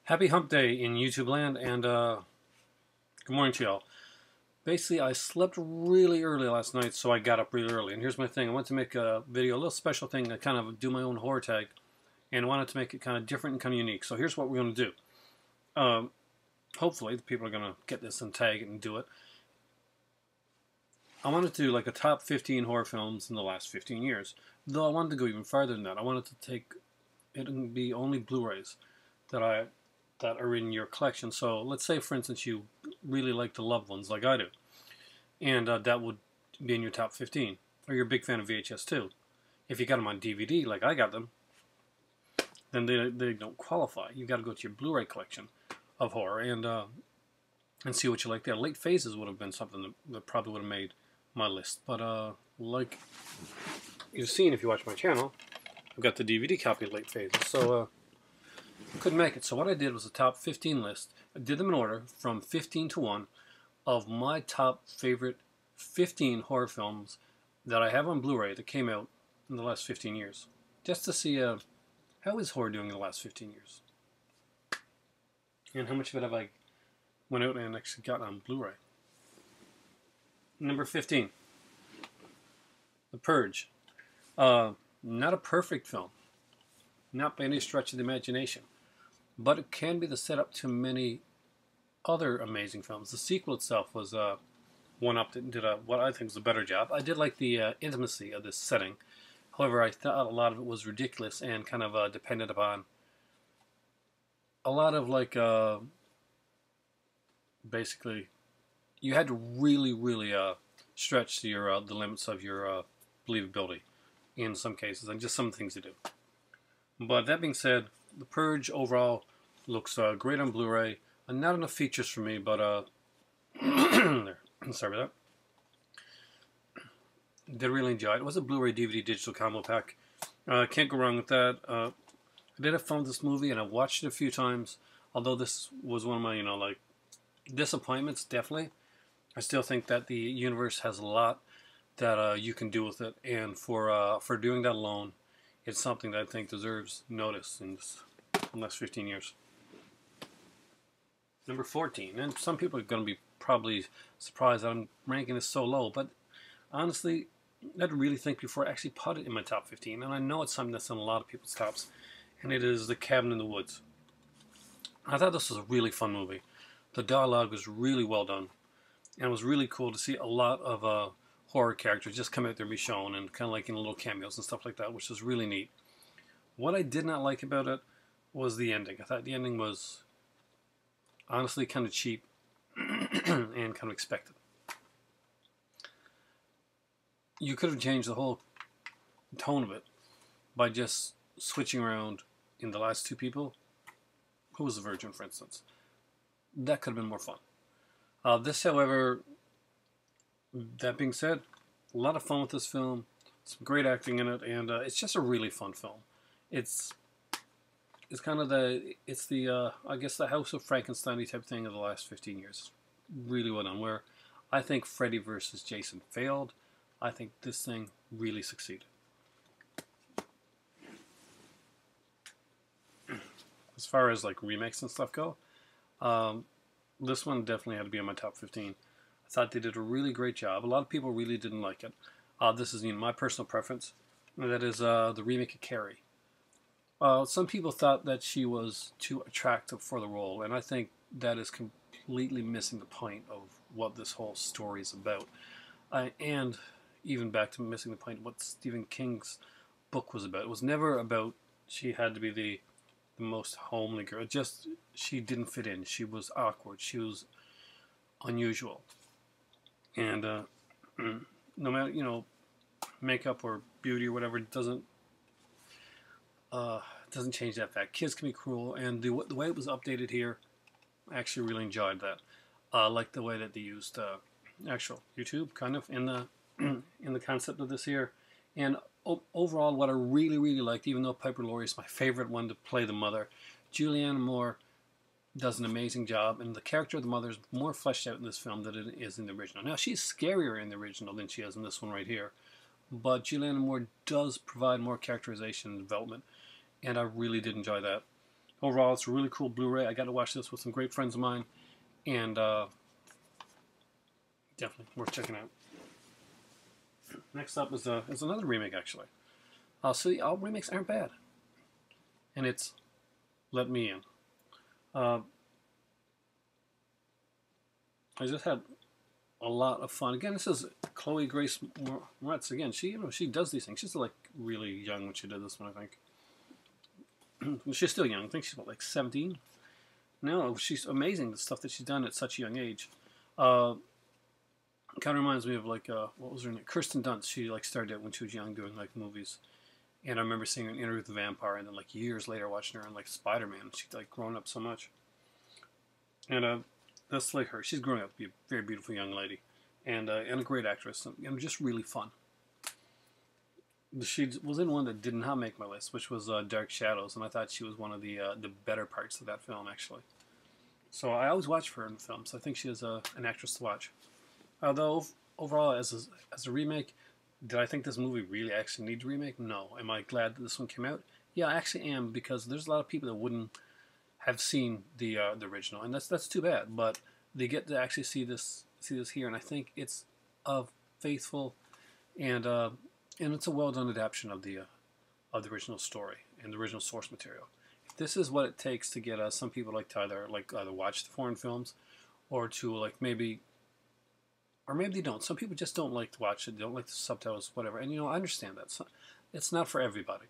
Happy hump day in YouTube land, and good morning to y'all. Basically, I slept really early last night, so I got up really early. And here's my thing. I want to make a video, a little special thing, to kind of do my own horror tag, and I wanted to make it kind of different and kind of unique. So here's what we're going to do. Hopefully, the people are going to get this and tag it and do it. I wanted to do like a top 15 horror films in the last 15 years. Though I wanted to go even farther than that. I wanted to take it and be only Blu-rays that are in your collection. So let's say, for instance, you really like the loved ones like I do, and that would be in your top 15. Or you're a big fan of VHS too. If you got them on DVD like I got them, then they don't qualify. You got to go to your Blu-ray collection of horror and see what you like there. Late Phases would have been something that probably would have made my list. But like you've seen if you watch my channel, I've got the DVD copy of Late Phases. So couldn't make it. So what I did was a top 15 list. I did them in order from 15 to 1 of my top favorite 15 horror films that I have on Blu-ray that came out in the last 15 years. Just to see how is horror doing in the last 15 years. And how much of it have I went out and actually got on Blu-ray. Number 15. The Purge. Not a perfect film. Not by any stretch of the imagination. But it can be the setup to many other amazing films. The sequel itself was one up that did what I think was a better job. I did like the intimacy of this setting. However, I thought a lot of it was ridiculous and kind of depended upon a lot of like basically you had to really stretch the limits of your believability in some cases, and just some things to do. But that being said, The Purge overall looks great on Blu-ray. Not enough features for me, but there. Sorry about that. Did really enjoy it. It was a Blu-ray DVD digital combo pack. Can't go wrong with that. I did have fun with this movie, and I watched it a few times. Although this was one of my, like disappointments, definitely. I still think that the universe has a lot that you can do with it, and for doing that alone, it's something that I think deserves notice in the last 15 years. Number 14, and some people are going to be probably surprised that I'm ranking this so low, but honestly, I had to really think before I actually put it in my top 15, and I know it's something that's in a lot of people's tops, and it is The Cabin in the Woods. I thought this was a really fun movie. The dialogue was really well done, and it was really cool to see a lot of horror characters just come out there and be shown, and kind of like in little cameos and stuff like that, which was really neat. What I did not like about it was the ending. I thought the ending was honestly kind of cheap and kind of expected. You could have changed the whole tone of it by just switching around in the last two people. Who was the virgin, for instance? That could have been more fun. This, however, that being said, a lot of fun with this film. Some great acting in it, and it's just a really fun film. It's kind of the I guess the House of Frankenstein type thing of the last 15 years. Really well done. Where I think Freddy versus Jason failed, I think this thing really succeeded. As far as like remakes and stuff go, this one definitely had to be in my top 15. I thought they did a really great job. A lot of people really didn't like it. This is my personal preference. And that is the remake of Carrie. Some people thought that she was too attractive for the role, and I think that is completely missing the point of what this whole story is about. And even back to missing the point of what Stephen King's book was about. It was never about she had to be the most homely girl. Just she didn't fit in. She was awkward. She was unusual. And no matter makeup or beauty or whatever doesn't change that fact. Kids can be cruel, and the way it was updated here, I actually really enjoyed that. I like the way that they used actual YouTube kind of in the concept of this here. And overall, what I really liked, even though Piper Laurie is my favorite one to play the mother, Julianne Moore does an amazing job, and the character of the mother is more fleshed out in this film than it is in the original. Now, she's scarier in the original than she is in this one right here, but Julianne Moore does provide more characterization and development, and I really did enjoy that. overall, it's a really cool Blu-ray. I got to watch this with some great friends of mine, and definitely worth checking out. Next up is another remake, actually. See, all remakes aren't bad, and it's Let Me In. I just had a lot of fun. Again, this is Chloe Grace Moretz. Again, she does these things. She's like really young when she did this one, I think. She's still young. I think she's like 17. No, she's amazing. The stuff that she's done at such a young age. Kind of reminds me of like what was her name? Kirsten Dunst. She like started out when she was young doing like movies. And I remember seeing her in Interview with the Vampire, and then like years later watching her in like Spider-Man. She's like grown up so much. And that's like her. She's growing up to be a very beautiful young lady, and a great actress, and just really fun. She was in one that did not make my list, which was Dark Shadows, and I thought she was one of the better parts of that film, actually. So I always watch for her in films. I think she is an actress to watch. Although overall, as a remake, did I think this movie really actually needs a remake? No. Am I glad that this one came out? Yeah, I actually am, because there's a lot of people that wouldn't have seen the original, and that's too bad. But they get to actually see this here, and I think it's a faithful and it's a well done adaptation of the original story and the original source material. If this is what it takes to get some people to either watch the foreign films, or to like maybe they don't. Some people just don't like to watch it. They don't like the subtitles, whatever. And I understand that. It's not for everybody,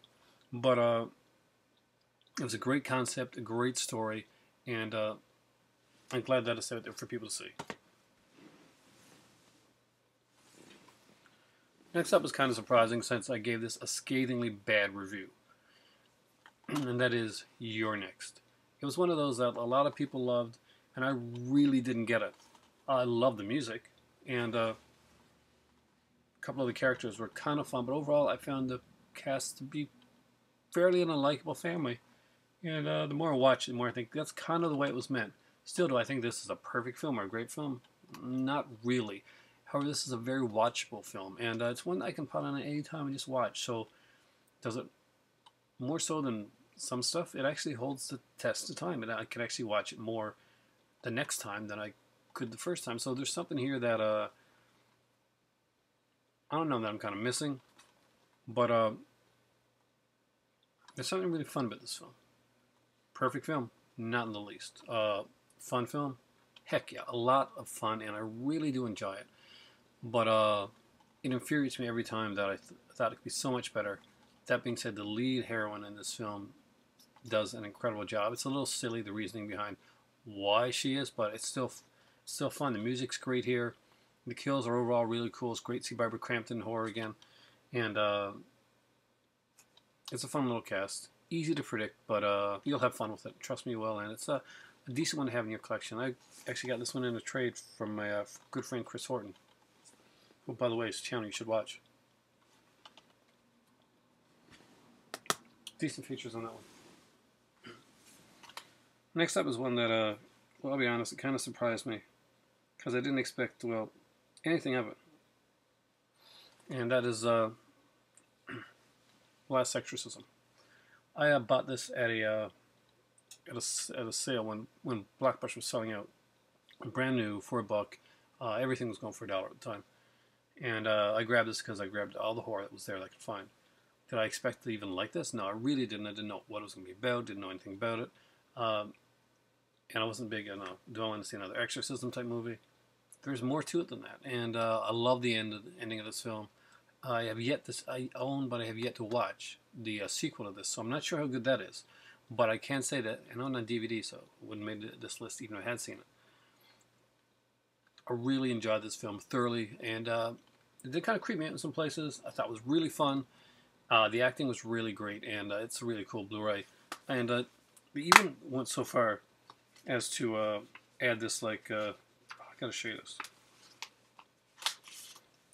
but it was a great concept, a great story, and I'm glad that it's out there for people to see. Next up is kind of surprising, since I gave this a scathingly bad review, and that is You're Next. It was one of those that a lot of people loved, and I really didn't get it. I love the music, and a couple of the characters were kind of fun, but overall I found the cast to be fairly an unlikable family. And the more I watch it, the more I think that's kind of the way it was meant. Still, do I think this is a perfect film or a great film? Not really. However, this is a very watchable film, and it's one I can put on at any time and just watch. So, does it more so than some stuff? It actually holds the test of time, and I can actually watch it more the next time than I could the first time. So there's something here that I don't know, that I'm kind of missing, but there's something really fun about this film. Perfect film? Not in the least. Fun film? Heck yeah, a lot of fun, and I really do enjoy it. But it infuriates me every time that I thought it could be so much better. That being said, the lead heroine in this film does an incredible job. It's a little silly, the reasoning behind why she is, but it's still fun. The music's great here. The kills are overall really cool. It's great to see Barbara Crampton in horror again. And it's a fun little cast. Easy to predict, but you'll have fun with it. Trust me well, and it's a decent one to have in your collection. I actually got this one in a trade from my good friend Chris Horton. Oh, by the way, it's a channel you should watch. Decent features on that one. Next up is one that, well, I'll be honest, it kind of surprised me, because I didn't expect, well, anything of it. And that is Last Exorcism. I bought this at a sale when Blockbuster was selling out, brand new for $1. Everything was going for $1 at the time, and I grabbed this because I grabbed all the horror that was there that I could find. Did I expect to even like this? No, I really didn't. I didn't know what it was going to be about. Didn't know anything about it, and I wasn't big on do I want to see another Exorcism type movie? There's more to it than that, and I love the ending of this film. I own, but I have yet to watch the sequel to this, so I'm not sure how good that is. But I can say that, and on DVD, so it wouldn't have made this list even if I had seen it. I really enjoyed this film thoroughly, and it did kind of creep me out in some places. I thought it was really fun. The acting was really great, and it's a really cool Blu-ray. And we even went so far as to add this, like, I gotta show you this.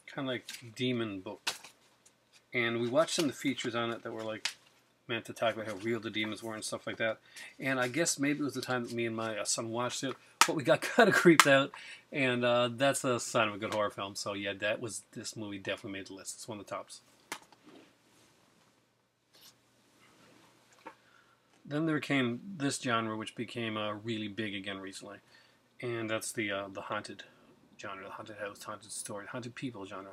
Kind of like demon book, and we watched some of the features on it that were like meant to talk about how real the demons were and stuff like that. And I guess maybe it was the time that me and my son watched it, but we got kind of creeped out, and that's a sign of a good horror film. So yeah, this movie definitely made the list. It's one of the tops. then there came this genre, which became really big again recently, and that's the haunted genre, the haunted house, haunted story, haunted people genre.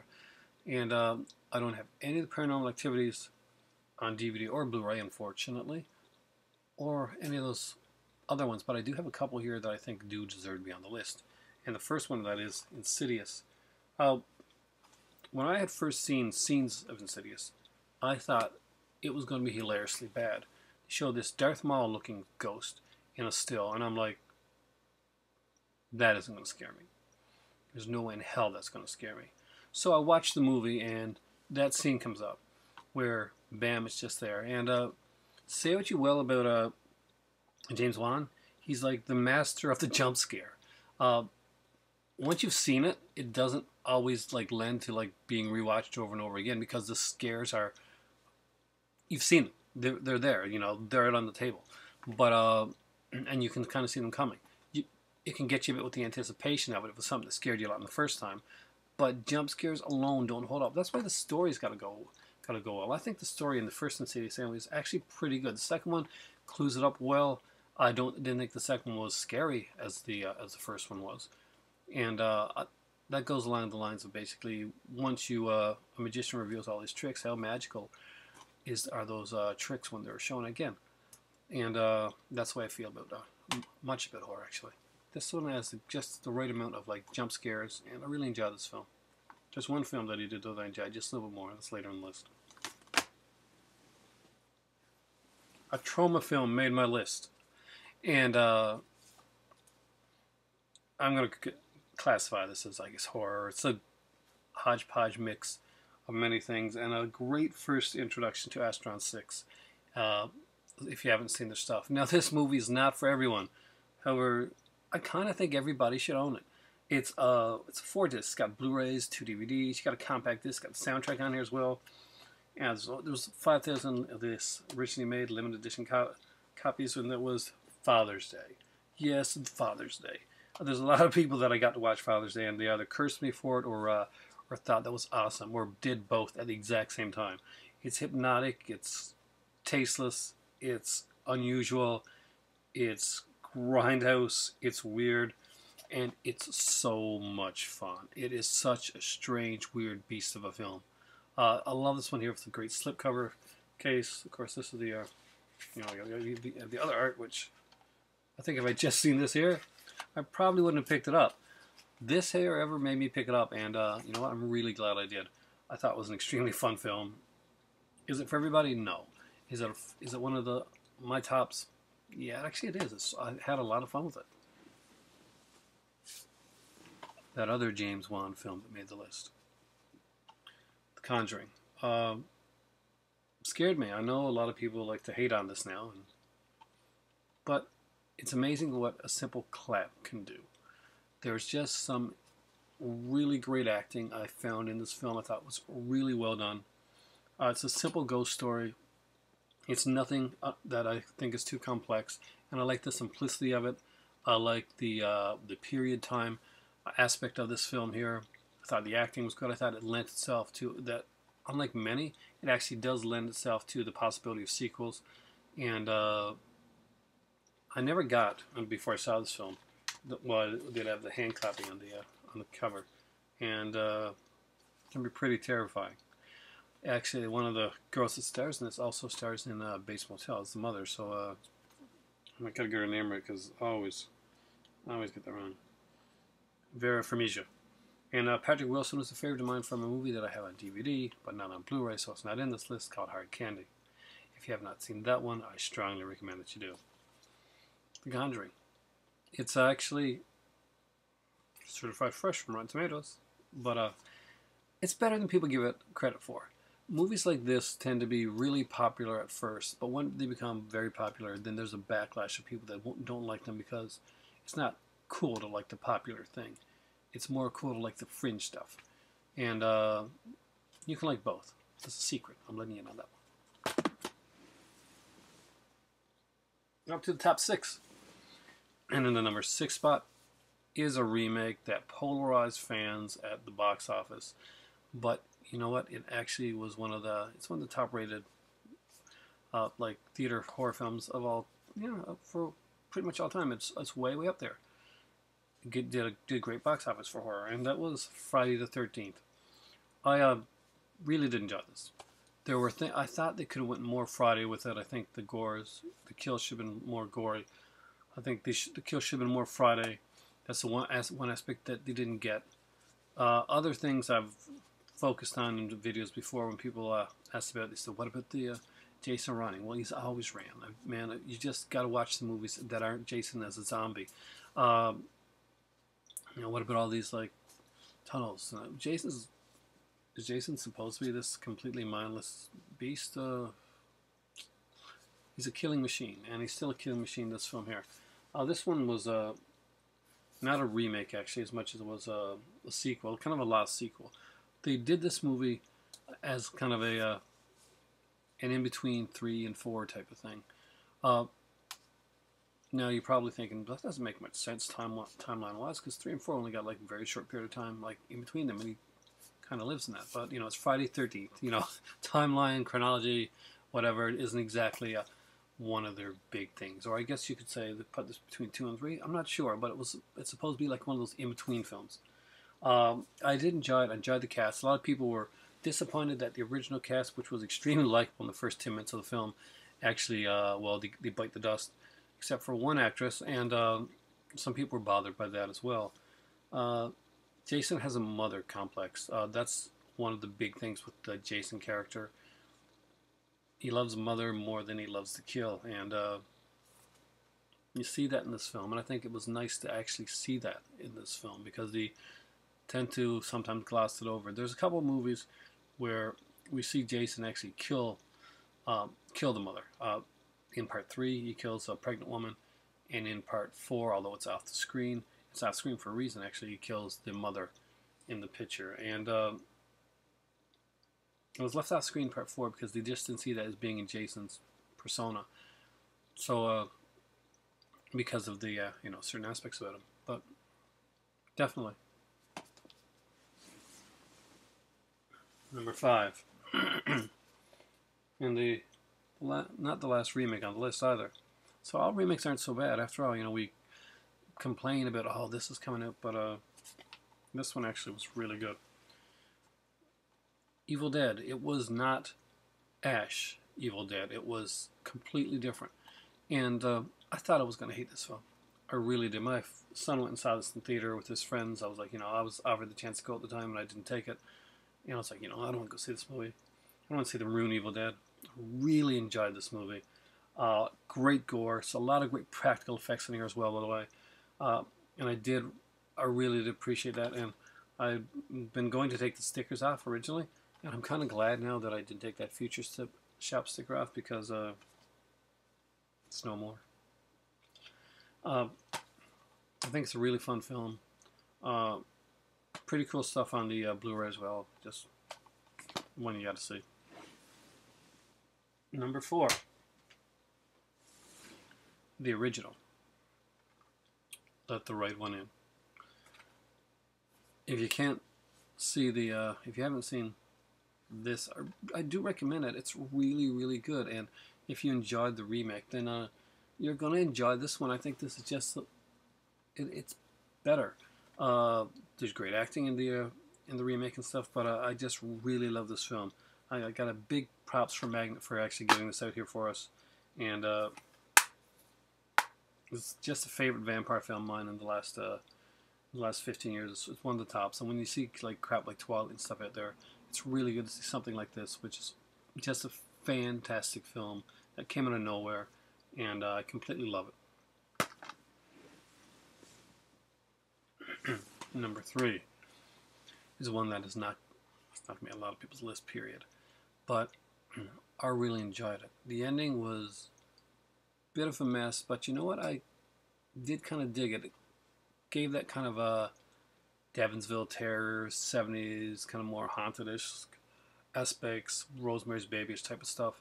And I don't have any of the Paranormal Activities on DVD or Blu-ray, unfortunately, or any of those other ones, but I do have a couple here that I think do deserve to be on the list. And the first one of that is Insidious. Uh, when I had first seen scenes of Insidious, I thought it was going to be hilariously bad. They showed this Darth Maul looking ghost in a still, and I'm like, that isn't going to scare me. There's no way in hell that's going to scare me. So I watched the movie, and that scene comes up where, bam, it's just there. And say what you will about James Wan, he's like the master of the jump scare. Once you've seen it, it doesn't always like lend to like being rewatched over and over again because the scares are, you've seen them. They're there, you know, they're out on the table. But and you can kind of see them coming. It can get you a bit with the anticipation of it if it was something that scared you a lot in the first time. But jump scares alone don't hold up. That's why the story's got to go well. I think the story in the first Insidious family is actually pretty good. The second one clues it up well. I didn't think the second one was scary as the first one was, and that goes along the lines of basically once you a magician reveals all his tricks, how magical are those tricks when they're shown again, and that's the way I feel about much about horror actually. This one has just the right amount of like jump scares, and I really enjoyed this film. There's one film that he did that I enjoyed just a little bit more. That's later on the list. A trauma film made my list. And I'm going to classify this as, I guess, horror. It's a hodgepodge mix of many things, and a great first introduction to Astron 6, if you haven't seen their stuff. Now, this movie is not for everyone. However, I kind of think everybody should own it. It's a 4-disc. It's got Blu-rays, 2 DVDs. You got a compact disc. Got the soundtrack on here as well. And there's 5,000 of this originally made limited edition copies when it was Father's Day. Yes, Father's Day. There's a lot of people that I got to watch Father's Day, and they either cursed me for it or thought that was awesome, or did both at the exact same time. It's hypnotic. It's tasteless. It's unusual. It's grindhouse. It's weird. And it's so much fun. It is such a strange, weird beast of a film. I love this one here with the great slipcover case. Of course, this is the other art, which I think if I just seen this here, I probably wouldn't have picked it up. This here ever made me pick it up, and you know what? I'm really glad I did. I thought it was an extremely fun film. Is it for everybody? No. Is it one of my tops? Yeah, actually it is. I had a lot of fun with it. That other James Wan film that made the list. The Conjuring. Scared me. I know a lot of people like to hate on this now, but it's amazing what a simple clap can do. There's just some really great acting I found in this film. I thought was really well done. It's a simple ghost story. It's nothing that I think is too complex, and I like the simplicity of it. I like the period time aspect of this film here. I thought the acting was good. I thought it lent itself to that. Unlike many, it actually does lend itself to the possibility of sequels. And I never got, before I saw this film, well, I did have the hand clapping on the cover, and it can be pretty terrifying. Actually, one of the girls that stars in this also stars in Bates Motel. It's the mother, so I gotta get her name right because I always get that wrong. Vera Farmiga. And Patrick Wilson was a favorite of mine from a movie that I have on DVD, but not on Blu-ray, so it's not in this list, called Hard Candy. If you have not seen that one, I strongly recommend that you do. The Conjuring. It's actually certified fresh from Rotten Tomatoes, but it's better than people give it credit for. Movies like this tend to be really popular at first, but when they become very popular, then there's a backlash of people that don't like them because it's not cool to like the popular thing. It's more cool to like the fringe stuff. And you can like both. It's a secret. I'm letting you know that one. Up to the top 6. And in the number 6 spot is a remake that polarized fans at the box office. But you know what? It actually was it's one of the top rated like theater horror films of all, for pretty much all time. It's way way up there. Did a great box office for horror, and that was Friday the 13th. I really did enjoy this. There were I thought they could have went more Friday with it. I think the kills should have been more gory. I think the kills should have been more Friday. That's the one aspect that they didn't get. Other things I've focused on in videos before when people asked about it, they said, "What about the Jason running?" Well, he's always ran. Man, you just got to watch the movies that aren't Jason as a zombie. Um, what about all these like tunnels? Is Jason supposed to be this completely mindless beast? He's a killing machine, and he's still a killing machine. This film here, this one was not a remake actually, as much as it was a sequel, kind of a lost sequel. They did this movie as kind of an in between 3 and 4 type of thing. Now you're probably thinking that doesn't make much sense timeline wise, because 3 and 4 only got like a very short period of time like in between them, and he kind of lives in that. But it's Friday 13th. Timeline, chronology, whatever, it isn't exactly one of their big things. Or I guess you could say they put this between 2 and 3. I'm not sure, but it's supposed to be like one of those in between films. I did enjoy it. I enjoyed the cast. A lot of people were disappointed that the original cast, which was extremely likable in the first 10 minutes of the film, actually, they bite the dust, except for one actress, and some people were bothered by that as well. Jason has a mother complex. That's one of the big things with the Jason character. He loves mother more than he loves to kill, and you see that in this film, and I think it was nice to actually see that in this film, because they tend to sometimes gloss it over. There's a couple of movies where we see Jason actually kill the mother. In part 3, he kills a pregnant woman, and in part 4, although it's off the screen, it's off screen for a reason. Actually, he kills the mother in the picture, and it was left off screen part 4 because they just didn't see that as being in Jason's persona. So because of the certain aspects about him, but definitely. Number 5, and not the last remake on the list either. So all remakes aren't so bad after all. We complain about, oh, this is coming out, but this one actually was really good. Evil Dead. It was not Ash Evil Dead. It was completely different, and I thought I was going to hate this film. I really did. My son went and saw this in theater with his friends. I was like, I was offered the chance to go at the time, and I didn't take it. I was like, I don't want to go see this movie. I don't want to see them ruin Evil Dead. I really enjoyed this movie. Great gore. So a lot of great practical effects in here as well, by the way. And I really did appreciate that. And I've been going to take the stickers off originally, and I'm kind of glad now that I didn't take that Future Shop sticker off, because it's no more. I think it's a really fun film. Pretty cool stuff on the Blu-ray as well. Just one you got to see. Number 4, the original. Let the right one in. If you can't see if you haven't seen this, I do recommend it. It's really, really good. And if you enjoyed the remake, then you're going to enjoy this one. I think this is just, it's better. There's great acting in the remake and stuff, but I just really love this film. I got a big props for Magnet for actually getting this out here for us, and it's just a favorite vampire film of mine in the last 15 years. It's one of the tops. And when you see like crap like Twilight and stuff out there, it's really good to see something like this, which is just a fantastic film that came out of nowhere, and I completely love it. Number 3 is one that is not made a lot of people's list, period. But I really enjoyed it. The ending was a bit of a mess, but you know what? I did kind of dig it. It gave that kind of a Devonsville Terror, 70s, kind of more haunted-ish aspects, Rosemary's Baby-ish type of stuff.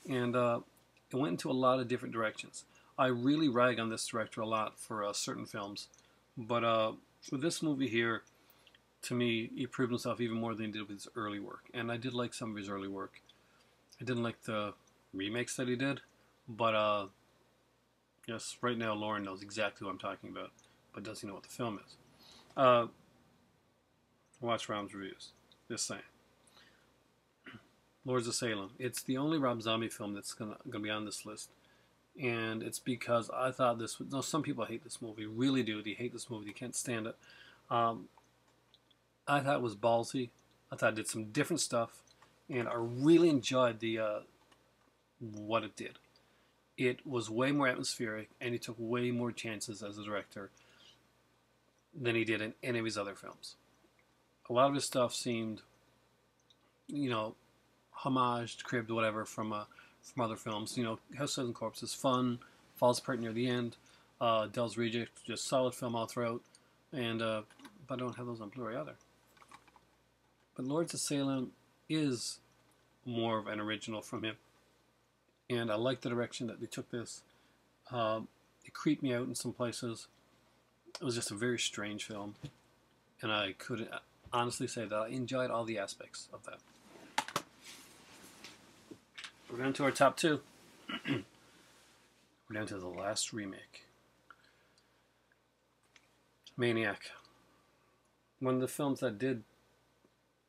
And it went into a lot of different directions. I really rag on this director a lot for certain films, but with this movie here, to me, he proved himself even more than he did with his early work. And I did like some of his early work. I didn't like the remakes that he did. But yes, right now Lauren knows exactly what I'm talking about, but doesn't know what the film is. Uh, watch Rob's reviews. Just saying. Lords of Salem. It's the only Rob Zombie film that's gonna be on this list, and it's because I thought this. No, some people hate this movie. Really do. They hate this movie. They can't stand it. Um, I thought it was ballsy. I thought it did some different stuff, and I really enjoyed the what it did. It was way more atmospheric, and he took way more chances as a director than he did in any of his other films. A lot of his stuff seemed, you know, homaged, cribbed, whatever from other films. You know, House of Corpse is fun, falls apart near the end. Dell's Reject, just solid film all throughout, and but I don't have those on Blu-ray either. But Lords of Salem is more of an original from him, and I like the direction that they took this. It creeped me out in some places. It was just a very strange film, and I could honestly say that I enjoyed all the aspects of that. We're down to our top two. We're down to the last remake. Maniac. One of the films that did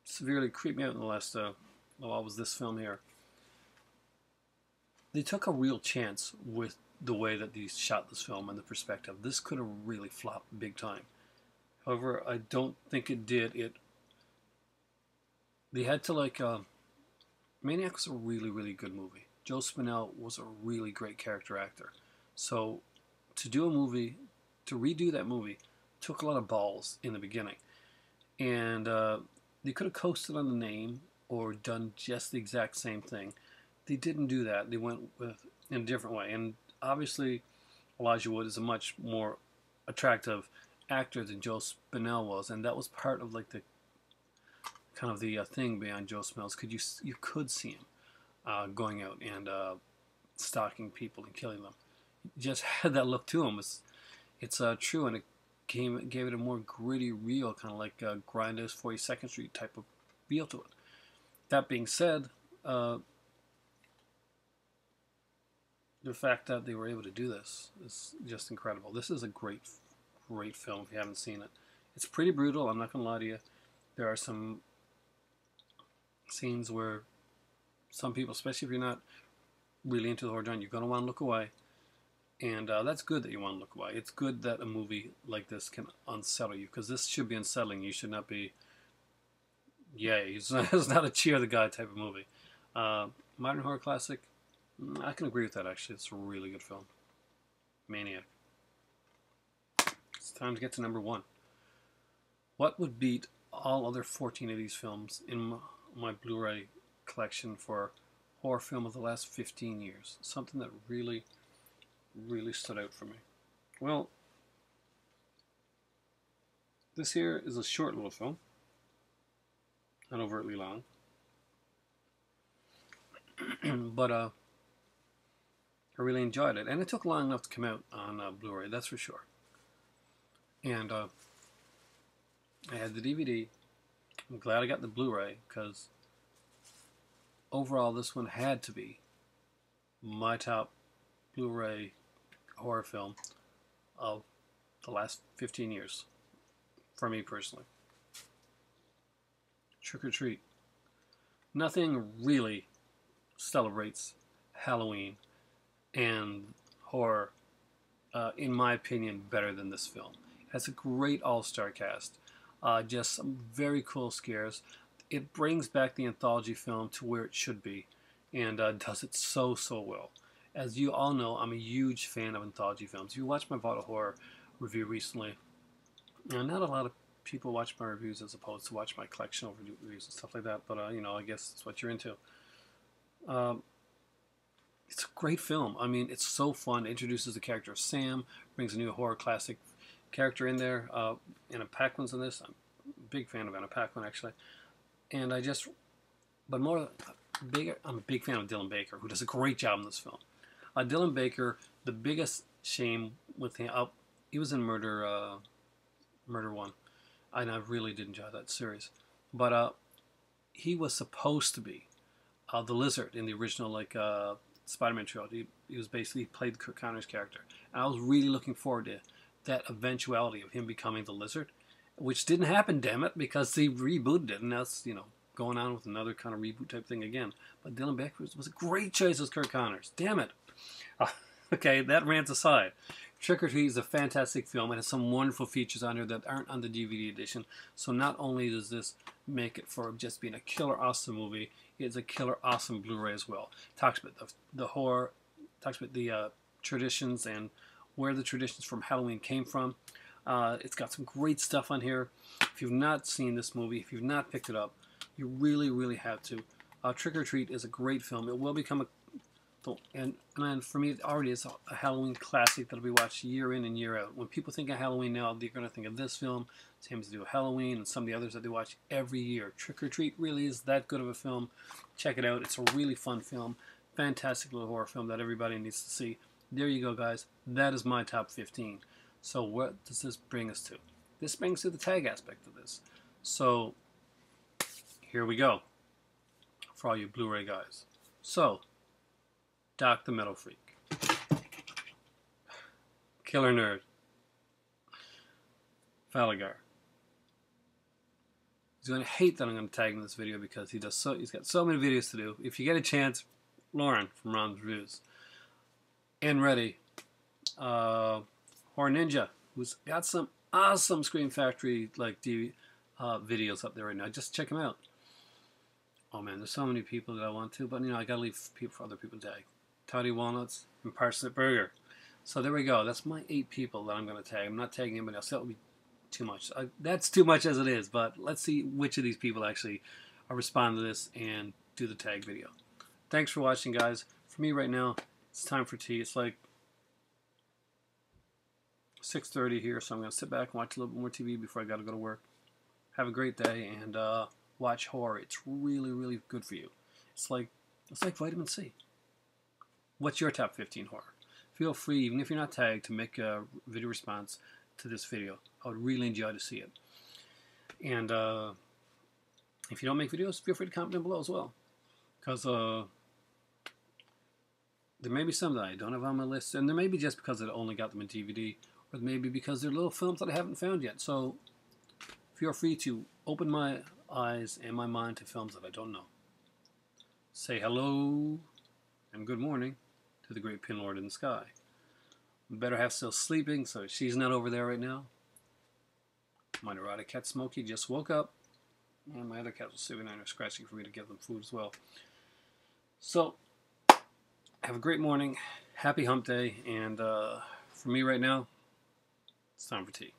severely creep me out in the last, what was this film here? They took a real chance with the way that they shot this film and the perspective. This could have really flopped big time. However, I don't think it did. They had to Maniac was a really, really good movie. Joe Spinell was a really great character actor. So to do a movie, to redo that movie, took a lot of balls in the beginning. And they could have coasted on the name or done just the exact same thing. They didn't do that. They went in a different way. And obviously, Elijah Wood is a much more attractive actor than Joe Spinell was, and that was part of like the kind of the thing behind Joe Spinell's. You could see him going out and stalking people and killing them. He just had that look to him. It's true, and it gave it a more gritty, real kind of like Grindhouse 42nd Street type of feel to it. That being said, the fact that they were able to do this is just incredible. This is a great film if you haven't seen it. It's pretty brutal, I'm not going to lie to you. There are some scenes where some people, especially if you're not really into the horror genre, you're going to want to look away. And that's good that you want to look away. It's good that a movie like this can unsettle you, because this should be unsettling. You should not be, yay, it's not a cheer the guy type of movie. Modern horror classic, I can agree with that, actually. It's a really good film. Maniac. It's time to get to number one. What would beat all other 14 of these films in my Blu-ray collection for horror film of the last 15 years? Something that really, really stood out for me. Well, this here is a short little film. Not overtly long. But I really enjoyed it. And it took long enough to come out on Blu-ray, that's for sure. And I had the DVD. I'm glad I got the Blu-ray, because overall this one had to be my top Blu-ray horror film of the last 15 years, for me personally. Trick or Treat. Nothing really celebrates Halloween and horror, in my opinion, better than this film. It has a great all-star cast. Just some very cool scares. It brings back the anthology film to where it should be, and does it so well. As you all know, I'm a huge fan of anthology films. If you watched my Vaughn Horror review recently, not a lot of people watch my reviews as opposed to watch my collection of reviews and stuff like that, but I guess it's what you're into. It's a great film. I mean, it's so fun. It introduces the character of Sam, brings a new horror classic character in there. Anna Paquin's in this. I'm a big fan of Anna Paquin, actually. And I'm a big fan of Dylan Baker, who does a great job in this film. Dylan Baker, the biggest shame with him, he was in Murder 1, and I really did enjoy that series. But he was supposed to be the lizard in the original Spider-Man trilogy. He was basically played Kirk Connor's character. And I was really looking forward to that eventuality of him becoming the Lizard, which didn't happen, damn it, because they rebooted it, and that's, you know, going on with another kind of reboot type thing again. But Dylan Beck was a great choice as Kirk Connors. Damn it. Okay, that rant aside. Trick or Treat is a fantastic film. It has some wonderful features on here that aren't on the DVD edition. So not only does this make it for just being a killer awesome movie, it's a killer awesome Blu-ray as well. It talks about the horror, talks about the traditions and where the traditions from Halloween came from. It's got some great stuff on here. If you've not seen this movie, if you've not picked it up, you really, really have to. Trick or Treat is a great film. It will become and for me, it already is a Halloween classic that'll be watched year in and year out. When people think of Halloween now, they're going to think of this film. Same as they do Halloween and some of the others that they watch every year. Trick or Treat really is that good of a film. Check it out. It's a really fun film. Fantastic little horror film that everybody needs to see. There you go, guys. That is my top 15. So what does this bring us to? This brings to the tag aspect of this. So here we go for all you Blu-ray guys. So, Doc the Metal Freak, Killer Nerd, Falagar. He's going to hate that I'm going to tag him in this video because he's got so many videos to do. If you get a chance, Lauren from Ron's Reviews. And Ready, Horror Ninja, who's got some awesome Scream Factory like videos up there right now. Just check him out. Oh man, there's so many people that I want to, but you know, I gotta leave people for other people to tag. Toddy Walnuts and Parsnip Burger. So there we go. That's my 8 people that I'm gonna tag. I'm not tagging anybody else. That would be too much. That's too much as it is, but let's see which of these people actually respond to this and do the tag video. Thanks for watching, guys. For me right now, it's time for tea. It's like 6:30 here, so I'm gonna sit back and watch a little bit more TV before I gotta go to work. Have a great day and watch horror. It's really, really good for you. It's like vitamin C. What's your top 15 horror? Feel free, even if you're not tagged, to make a video response to this video. I would really enjoy to see it. And if you don't make videos, feel free to comment down below as well. Because there may be some that I don't have on my list, and there may be just because I only got them in DVD, or maybe because they're little films that I haven't found yet. So feel free to open my eyes and my mind to films that I don't know. Say hello and good morning to the great Pin Lord in the sky. Better half still sleeping, so she's not over there right now. My neurotic cat Smokey just woke up, and my other cat was sitting there scratching for me to give them food as well. So, have a great morning, happy hump day, and for me right now, it's time for tea.